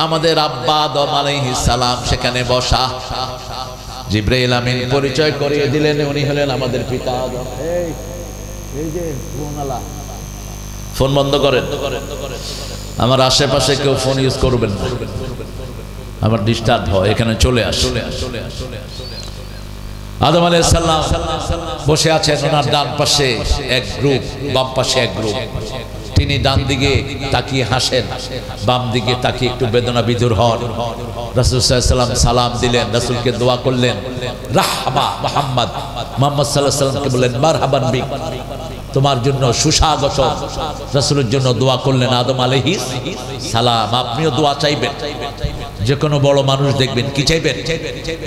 [SPEAKER 1] আমাদের আব্বা আদম আলাইহিস সালাম সেখানে বসা। জিবরাইল আমিন পরিচয় করিয়ে দিলেন উনি হলেন আমাদের পিতা আদম। এই যে ফোন বন্ধ করেন, আমার আশেপাশে কেউ ফোন ইউজ করবেন না, আমার ডিস্টার্ব হয়, এখানে চলে আসলে। আদম আলাইহিস সালাম বসে আছেন, ওনার ডান পাশে এক গ্রুপ, বাম পাশে এক গ্রুপ। তিনি ডান দিকে তাকিয়ে হাসেন, বাম দিকে তাকিয়ে একটু বেদনা বিধুর হন। রাসূল সাল্লাল্লাহু আলাইহি ওয়াসাল্লাম সালাম দিলেন, রাসূলকে দোয়া করলেন, রাহমা মুহাম্মদ সাল্লাল্লাহু আলাইহি ওয়াসাল্লামকে বললেন মারহাবান বিক, তোমার জন্য সুস্বাগত। রাসূলের জন্য দোয়া করলেন আদম আলাইহিস সালাম। আপনিও দোয়া চাইবেন, যে কোনো বড় মানুষ দেখবেন কি চাইবেন?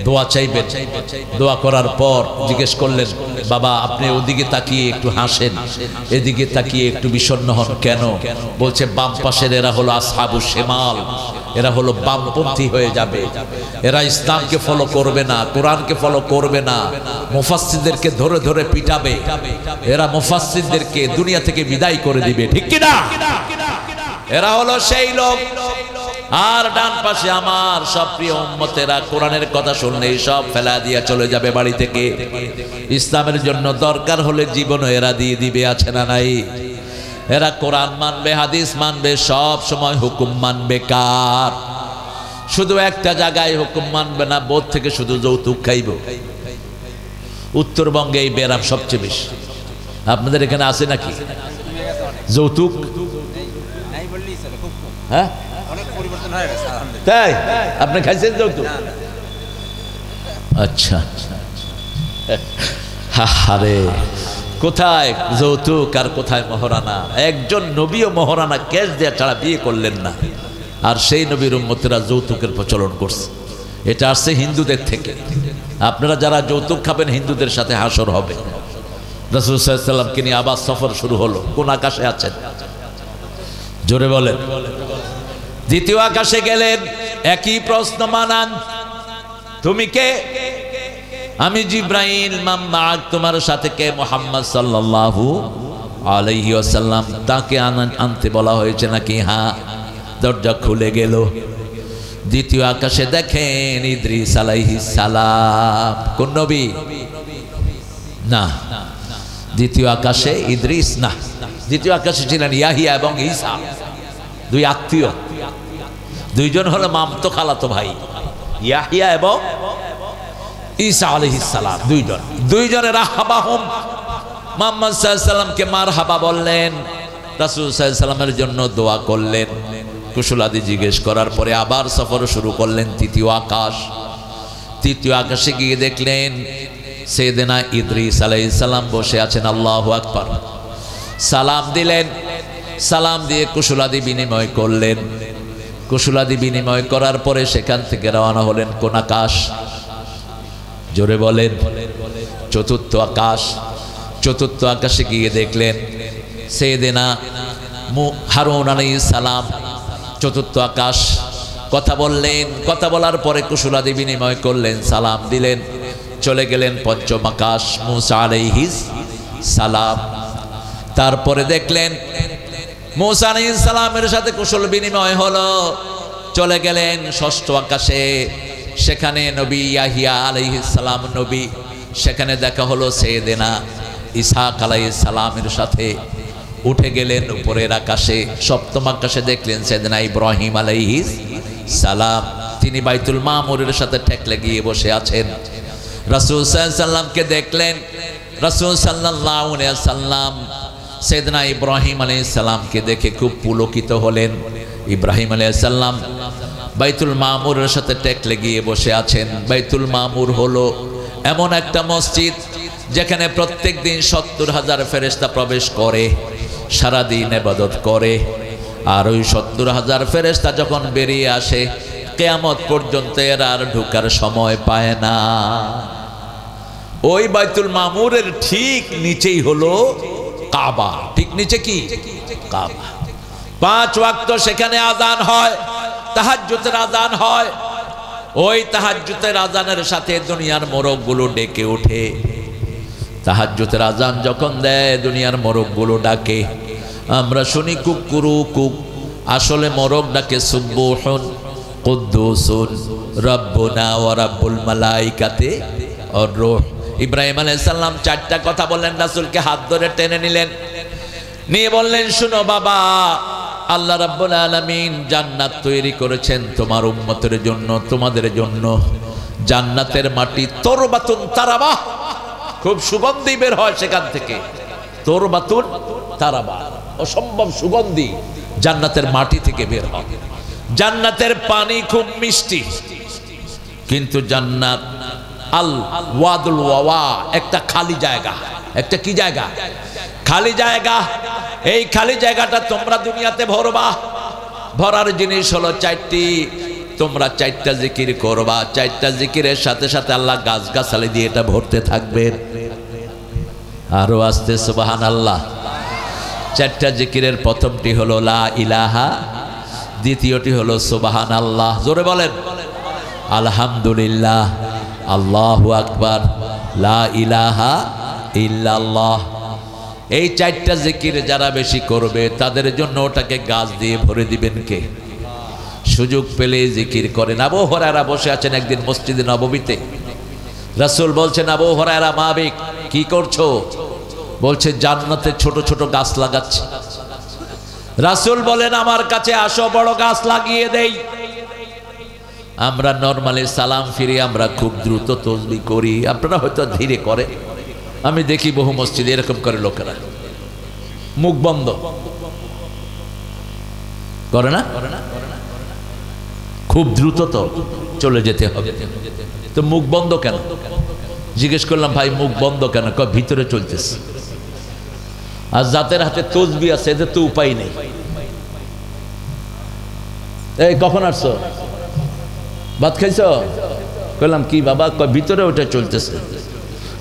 [SPEAKER 1] দোয়া চাইবেন। দোয়া করার পর জিজ্ঞেস করলেন, বাবা আপনি ওদিকে তাকিয়ে একটু হাসেন, এদিকে তাকিয়ে একটু বিষণ্ণ হন কেন? বলছে বাম পাশের এরা হলো আসহাবুশ শিমাল, এরা হলো বামপন্থী হয়ে যাবে, এরা ইসলামকে ফলো করবে না, কোরআনকে ফলো করবে না, মুফাসসিরদেরকে ধরে ধরে পিটাবে, এরা মুফাসসিরদেরকে দুনিয়া থেকে বিদায় করে দিবে, ঠিক কি না? এরা হলো সেই লোক। আর ডান পাশে আমার সব প্রিয় উম্মতেরা কোরআনের কথা শুনলেই সব ফেলা দিয়া চলে যাবে বাড়ি থেকে। ইসলামের জন্য দরকার হলে জীবনও এরা দিয়ে দিবে, আছে না নাই? এরা কোরআন মানবে, হাদিস মানবে, সব সময় হুকুম মানবে কার? শুধু একটা জায়গায় হুকুম মানবে না, বোধ থেকে শুধু যৌতুক খাইব। উত্তরবঙ্গে এই বেরাম সবচেয়ে বেশি। আপনাদের এখানে আছে নাকি যৌতুক? হ্যাঁ তাই আপনি খাইছেন যৌতুক? আচ্ছা, আরে কোথায় যৌতুক আর কোথায় মহারানা? একজন নবীও মহারানা ক্যাশ দেয়া ছাড়া বিয়ে করলেন না, আর সেই নবীর উম্মতেরা যৌতুকের প্রচলন করছে। এটা আসছে হিন্দুদের থেকে। আপনারা যারা যৌতুক খাবেন হিন্দুদের সাথে হাসর হবে। রাসূল সাল্লাল্লাহু আলাইহি ওয়াসাল্লামকে নিয়ে আবার সফর শুরু হলো। কোন আকাশে আছেন? জোরে বলেন। দ্বিতীয় আকাশে গেলেন, একই প্রশ্ন মানান, তুমি কে? আমি জিব্রাইল। মাম্মাক, তোমার সাথে কে? মুহাম্মদ সাল্লাল্লাহু আলাইহি ওয়াসাল্লাম। তাকে আনতে বলা হয়েছে নাকি? হ্যাঁ। দরজা খুলে গেল। দ্বিতীয় আকাশে দেখেন ইদ্রিস আলাইহিস সালাম। কোন নবী? না, দ্বিতীয় আকাশে ইদ্রিস না, দ্বিতীয় আকাশে ছিলেন ইয়াহিয়া এবং ঈসা, দুই আত্মীয়। দুইজন হলো মামতো খালাতো ভাই, ইয়াহিয়া এবং ঈসা আলাইহিস সালাম। দুইজনের রাহবাহুম, মুহাম্মদ সাল্লাল্লাহু আলাইহি ওয়াসাল্লামকে মারহাবা বললেন, রাসূল সাল্লাল্লাহু আলাইহি ওয়াসাল্লামের জন্য দোয়া করলেন, কুশলাদি জিজ্ঞেস করার পরে আবার সফর শুরু করলেন তৃতীয় আকাশ। তৃতীয় আকাশে গিয়ে দেখলেন সাইয়েদনা ইদ্রিস আলাইহিস সালাম বসে আছেন। আল্লাহু আকবার। সালাম দিলেন, সালাম দিয়ে কুশলাদি বিনিময় করলেন। কুশলাদি বিনিময় করার পরে সেখান থেকে রওনা হলেন কোন আকাশ? জোরে বলেন। চতুর্থ আকাশ। চতুর্থ আকাশে গিয়ে দেখলেন সাইয়েদনা হারুন আলাইহিস সালাম। চতুর্থ আকাশ। কথা বললেন, কথা বলার পরে কুশলাদি বিনিময় করলেন, সালাম দিলেন, চলে গেলেন পঞ্চম আকাশ, মুসা আলাইহিস সালাম। তারপরে দেখলেন মুসা আলাইহিস সালামের সাথে কুশল বিনিময় হলো, চলে গেলেন ষষ্ঠ আকাশে। সেখানে নবী ইয়াহিয়া আলাইহিস সালাম নবী, সেখানে দেখা হলো সাইয়েদনা ইসহাক আলাইহিস সালামের সাথে। উঠে গেলেন উপরের আকাশে। সপ্তম আকাশে দেখলেন সাইয়েদনা ইব্রাহিম আলাইহিস সালাম, তিনি বাইতুল মামুরের সাথে ঠেকলে গিয়ে বসে আছেন। রাসূল সাল্লাল্লাহু আলাইহি ওয়াসাল্লামকে দেখলেন। রাসূল সাল্লাল্লাহু আলাইহি ওয়াসাল্লাম সাইয়েদনা ইব্রাহিম আলাইহিস সালামকে দেখে খুব পুলকিত হলেন। ইব্রাহিম আলাইহিস সালাম বাইতুল মামুরের সাথে টেকলে গিয়ে বসে আছেন। বাইতুল মামুর হলো এমন একটা মসজিদ যেখানে প্রত্যেক দিন ৭০,০০০ ফেরেশতা প্রবেশ করে, সারাদিন ইবাদত করে। আর ওই ৭০,০০০ ফেরেশতা যখন বেরিয়ে আসে কিয়ামত পর্যন্ত এরা আর ঢোকার সময় পায় না। ওই বাইতুল মামুরের ঠিক নিচেই হলো কাবা। ঠিক নিচে কি? কাবা। 5 ওয়াক্ত সেখানে আযান হয়, তাহাজ্জুদের আযান হয়। ওই তাহাজ্জুদের আযানের সাথে দুনিয়ার মোরগগুলো ডেকে ওঠে। তাহাজ্জুদের আযান যখন দেয় দুনিয়ার মোরগগুলো ডাকে, আমরা শুনি কুকুরু কুক, আসলে মোরগ ডাকে সুবহুন কুদ্দুসুন রব্বুনা ওয়া রাব্বুল মালাইকাতি ওয়ার রূহ। ইব্রাহিম আলাইহিস সালাম 4টা কথা বললেন, রাসূলকে হাত ধরে টেনে নিলেন, নিয়ে বললেন, শুনো বাবা, আল্লাহ রাব্বুল আলামিন জান্নাত তৈরি করেছেন তোমার উম্মতের জন্য, তোমাদের জন্য। জান্নাতের মাটি তরবাতুন তারাবা, খুব সুগন্ধি বের হয় সেখান থেকে। তরবাতুন তারাবা, অসম্ভব সুগন্ধি জান্নাতের মাটি থেকে বের হয়। জান্নাতের পানি খুব মিষ্টি, কিন্তু জান্নাত আল ওয়াদুল ওয়াওয়া, একটা খালি জায়গা। একটা কি জায়গা? খালি জায়গা। এই খালি জায়গাটা তোমরা দুনিয়াতে ভরবা। ভরার জিনিস হলো 4টি। তোমরা 4টা জিকির করবা, 4টা জিকিরের সাথে সাথে আল্লাহ গাছগাছালি দিয়ে এটা ভরতে থাকবেন। আরো আস্তে সুবহানাল্লাহ। 4টা জিকিরের প্রথমটি হলো লা ইলাহা, দ্বিতীয়টি হলো সুবহানাল্লাহ, জোরে বলেন আলহামদুলিল্লাহ, আল্লাহু আকবার, লা ইলাহা ইল্লাল্লাহ। এই 4টা জিকির যারা বেশি করবে তাদের জন্য ওটাকে গাছ দিয়ে ভরে দিবেন কে? সুযোগ পেলে জিকির করেন। আবু হুরায়রা বসে আছেন একদিন মসজিদে নববীতে। রাসূল বলছেন, আবু হুরায়রা মাবিক, কি করছো? বলছে, জান্নাতে ছোট ছোট গাছ লাগাচ্ছি। রাসূল বলেন, আমার কাছে আসো, বড় গাছ লাগিয়ে দেই। আমরা নরমালি সালাম ফিরে আমরা খুব দ্রুত তাসবিহ করি, আপনারা হয়তো ধীরে করে। আমি দেখি বহু মসজিদে এরকম করে লোকেরা, মুখ বন্ধ করে না, খুব দ্রুত তো চলে যেতে হবে, তো মুখ বন্ধ কেন? জিজ্ঞেস করলাম, ভাই মুখ বন্ধ কেন? কয় ভিতরে চলতেছে। আর যাদের হাতে তাসবিহ আছে এদের তো উপায় নেই। এই কখন আসছো? ভাত খাইছো? বললাম কি বাবা? কয় ভিতরে ওটা চলতেছে।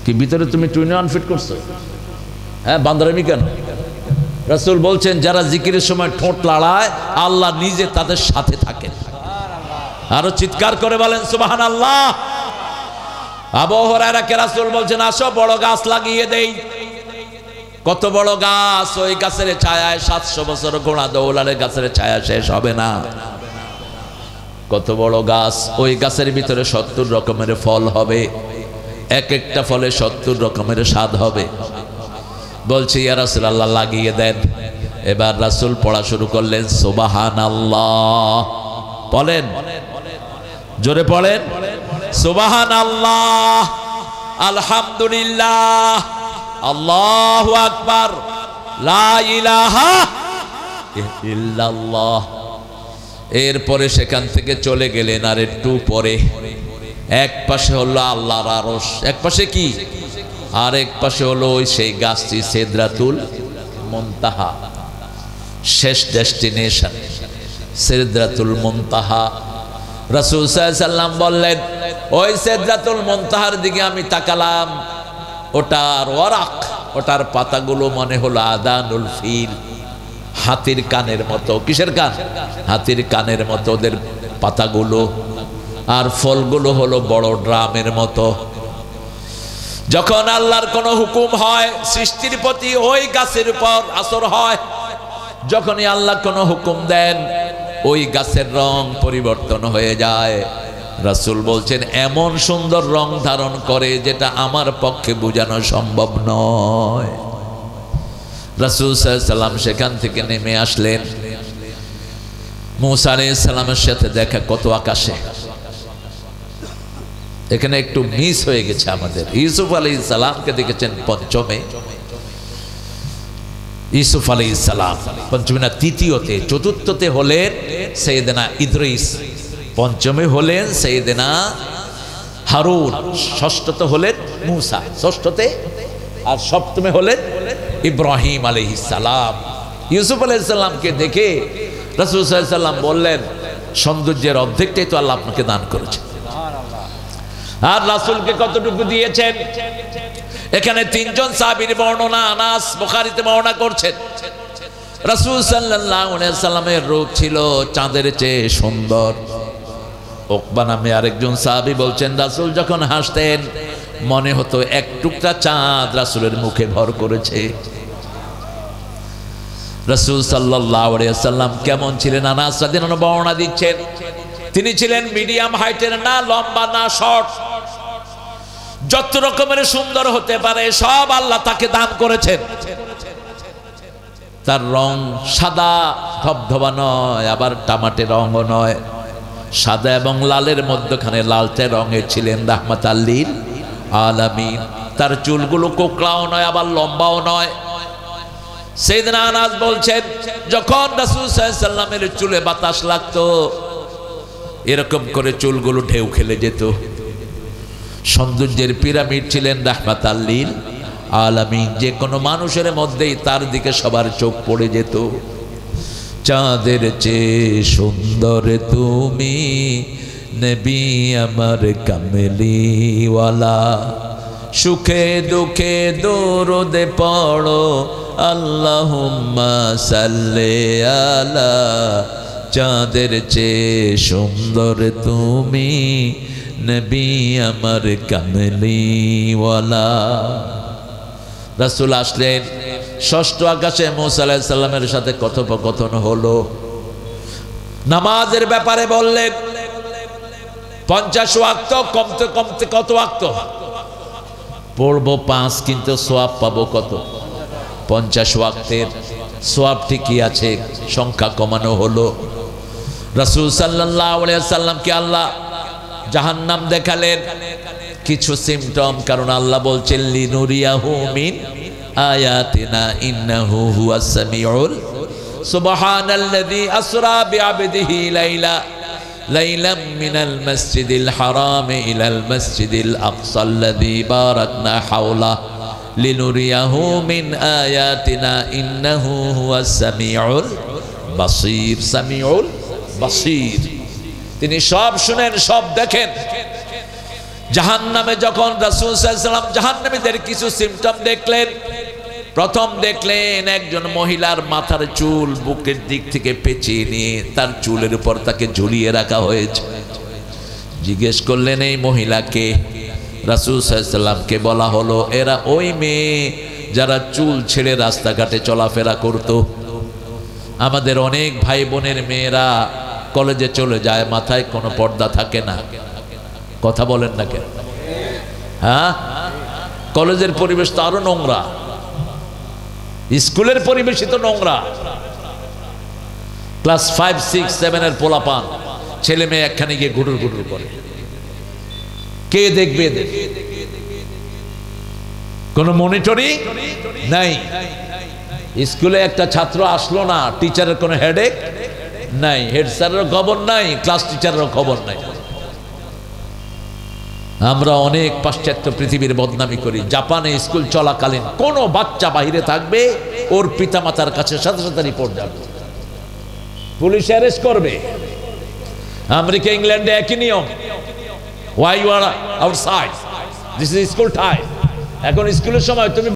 [SPEAKER 1] কি ভিতরে তুমি টুইনে অন ফিট করছো? হ্যাঁ, বান্দরামি কেন? রাসূল বলছেন, যারা জিকিরের সময় ঠোঁট লড়ায় আল্লাহ নিজে তাদের সাথে থাকেন। আরো চিৎকার করে বলেন সুবহানাল্লাহ। আবু হুরায়রাকে রাসূল বলছেন, আসো বড় গাছ লাগিয়ে দেই। কত বড় গাছ! ওই গাছের ছায়ায় 700 বছর ঘোড়া দৌড়ালে গাছের ছায়া শেষ হবে না। কত বড় গাছ! ওই গাছের ভিতরে 70 রকমের ফল হবে, এক একটা ফলে 70 রকমের স্বাদ হবে। বলছি, ইয়া রাসূলুল্লাহ লাগিয়ে দেন। এবার রাসূল পড়া শুরু করলেন, সুবহানাল্লাহ। বলেন, জোরে পড়েন, সুবহানাল্লাহ, আলহামদুলিল্লাহ, আল্লাহু আকবার, লা ইলাহা ইল্লাল্লাহ। এরপরে সেখান থেকে চলে গেলেন আর একটু পরে। এক পাশে হলো আল্লাহর আরশ, এক পাশে কি? আর এক পাশে হলো ওই সেই গাছটি সিদরাতুল মুনতাহা, শেষ ডেস্টিনেশন সিদরাতুল মুনতাহা। রাসূল সাল্লাল্লাহু আলাইহি সাল্লাম বললেন, ওই সিদরাতুল মুনতাহার দিকে আমি তাকালাম, ওটার ওয়ারাক, ওটার পাতাগুলো মনে হলো আদানুল ফিল, হাতির কানের মতো। কিসের কান? হাতির কানের মতো ওদের পাতাগুলো। আর ফলগুলো হলো বড় ড্রামের মতো। যখন আল্লাহর কোনো হুকুম হয় সৃষ্টির প্রতি ওই গাছের উপর আসর হয়। যখনই আল্লাহ কোনো হুকুম দেন ওই গাছের রং পরিবর্তন হয়ে যায়। রাসূল বলছেন, এমন সুন্দর রং ধারণ করে যেটা আমার পক্ষে বোঝানো সম্ভব নয়। রাসূল সাল্লাল্লাহু আলাইহি সাল্লাম সেখান থেকে নেমে আসলেন। মুসা আলাইহিস সালামের সাথে দেখা কত আকাশে। এখানে একটু মিস হয়ে গেছে আমাদের। ইউসুফ আলাইহিস সালামকে দেখেছেন পঞ্চমে, ইউসুফ আলাইহিস সালাম পঞ্চমে না তৃতীয়তে, চতুর্থতে হলেন সাইয়েদনা ইদ্রিস, পঞ্চমে হলেন সাইয়েদনা হারুন, ষষ্ঠতে হলেন মুসা, ষষ্ঠতে, আর সপ্তমে হলেন ইব্রাহিম আলাইহিস সালাম। ইউসুফ আলাইহিস সালামকে দেখে রাসূল সাল্লাল্লাহু আলাইহি সাল্লাম বললেন, সৌন্দর্যের অর্ধেকটাই তো আল্লাহ আপনাকে দান করেছে। আর রাসূলকে কতটুকু দিয়েছেন? এখানে তিনজন সাহাবীর বর্ণনা আনাস বুখারীতে বর্ণনা করছেন। রাসূল সাল্লাল্লাহু আলাইহি ওয়াসাল্লামের রূপ ছিল চাঁদের চেয়ে সুন্দর। উকবা নামে আরেকজন সাহাবী বলছেন, রাসূল যখন হাসতেন মনে হতো এক টুকরা চাঁদ রাসূলের মুখে ভর করেছে। রাসূল সাল্লাল্লাহু আলাইহি ওয়াসাল্লাম কেমন ছিলেন? আনাস রাদিয়াল্লাহু আনহু বর্ণনা দিচ্ছেন, তিনি ছিলেন মিডিয়াম হাইটের, না লম্বা না শর্ট, যত রকমের সুন্দর হতে পারে সব আল্লাহ তাকে দান করেছেন। তার রং সাদা ধবধবা নয়, আবার টামাটে রঙও নয়, সাদা এবং লালের মধ্যখানে লালচে রঙের ছিলেন রাহমাতাল লিল আলামিন। তার চুলগুলো কোকড়াও নয়, আবার লম্বাও নয়। সাইয়েদনা আনাস বলছেন, যখন রাসূল সাল্লাল্লাহু আলাইহি ওয়াসাল্লামের চুলে বাতাস লাগতো এরকম করে চুলগুলো ঢেউ খেলে যেত। সৌন্দর্যের পিরামিড ছিলেন রাহমাতাল লিল আলামিন। যে কোনো মানুষের মধ্যেই তার দিকে সবার চোখ পড়ে যেত। চাঁদের চেয়ে সুন্দর তুমি নবী আমার কামলিওয়ালা, সুখে দুঃখে দরুদ পড়ো আল্লাহুম্মা সাল্লি আলা। চাঁদের চেয়ে সুন্দর তুমি নবী আমার কামলিওয়ালা। রাসূল আসলেন, ষষ্ঠ আকাশে মুসা আলাইহিস সালামের সাথে কথোপকথন হলো। নামাজের ব্যাপারে বললেন 50 ওয়াক্ত, কমতে কমতে কত ওয়াক্ত পড়বো? 5, কিন্তু সওয়াব পাবো কত? 50 ওয়াক্তের সওয়াব ঠিকই আছে, সংখ্যা কমানো হলো। রাসূল সাল্লাল্লাহু আলাইহি ওয়াসাল্লামকে আল্লাহ জাহান্নাম দেখালেন, কিছু সিমটম, কারণ আল্লাহ বলছেন লিনুরিয়াহু মিন আয়াতিনা ইন্নাহু হুয়াস সামিউল। সুবহানাল্লাযী আসরা বিআবদিহি লাইলাম মিনাল মাসজিদিল হারাম ইলাল মাসজিদিল আকসাল্লাযী বারাকনা হাওলা লিনুরিয়াহু মিন আয়াতিনা ইন্নাহু হুয়াস সামিউল বাসীর। সামিউল বাসীর, তিনি সব শুনেন, সব দেখেন। জাহান্নামে যখন রাসূল সাল্লাল্লাহু আলাইহি ওয়াসাল্লাম জাহান্নামীদের কিছু সিমটম দেখলেন, প্রথম দেখলেন একজন মহিলার মাথার চুল বুকের দিক থেকে পেঁচিয়ে নিয়ে তার চুলের উপর তাকে ঝুলিয়ে রাখা হয়েছে। জিজ্ঞেস করলেন এই মহিলাকে। রাসূল সাল্লাল্লাহু আলাইহি ওয়াসাল্লামকে বলা হলো এরা ওই মেয়ে যারা চুল ছেড়ে রাস্তাঘাটে চলাফেরা করত। আমাদের অনেক ভাই বোনের মেয়েরা কলেজে চলে যায়, মাথায় কোনো পর্দা থাকে না। কথা বলেন না কেন? হ্যাঁ, কলেজের পরিবেশ তো আরো নোংরা, স্কুলের পরিবেশই তো নোংরা। ক্লাস 5, 6, 7 এর পোলাপান ছেলে মেয়ে একখানে গিয়ে গুডুর গুডুর করে, কে দেখবে? কোনো মনিটরিং নাই। স্কুলে একটা ছাত্র আসলো না, টিচারের কোনো হেডেক নাই, হেড স্যারের খবর নাই, ক্লাস টিচারেরও খবর নাই। আমরা অনেক পাশ্চাত্য পৃথিবীর বদনামি করি। জাপানে স্কুল চলাকালীন কোনো বাচ্চা বাহিরে থাকবে, ওর পিতামাতার কাছে সাথে সাথে রিপোর্ট যাবে, পুলিশ অ্যারেস্ট করবে। আমেরিকা ইংল্যান্ডে একই নিয়ম। Why you are outside, this is school time. এখন স্কুলের সময় তুমি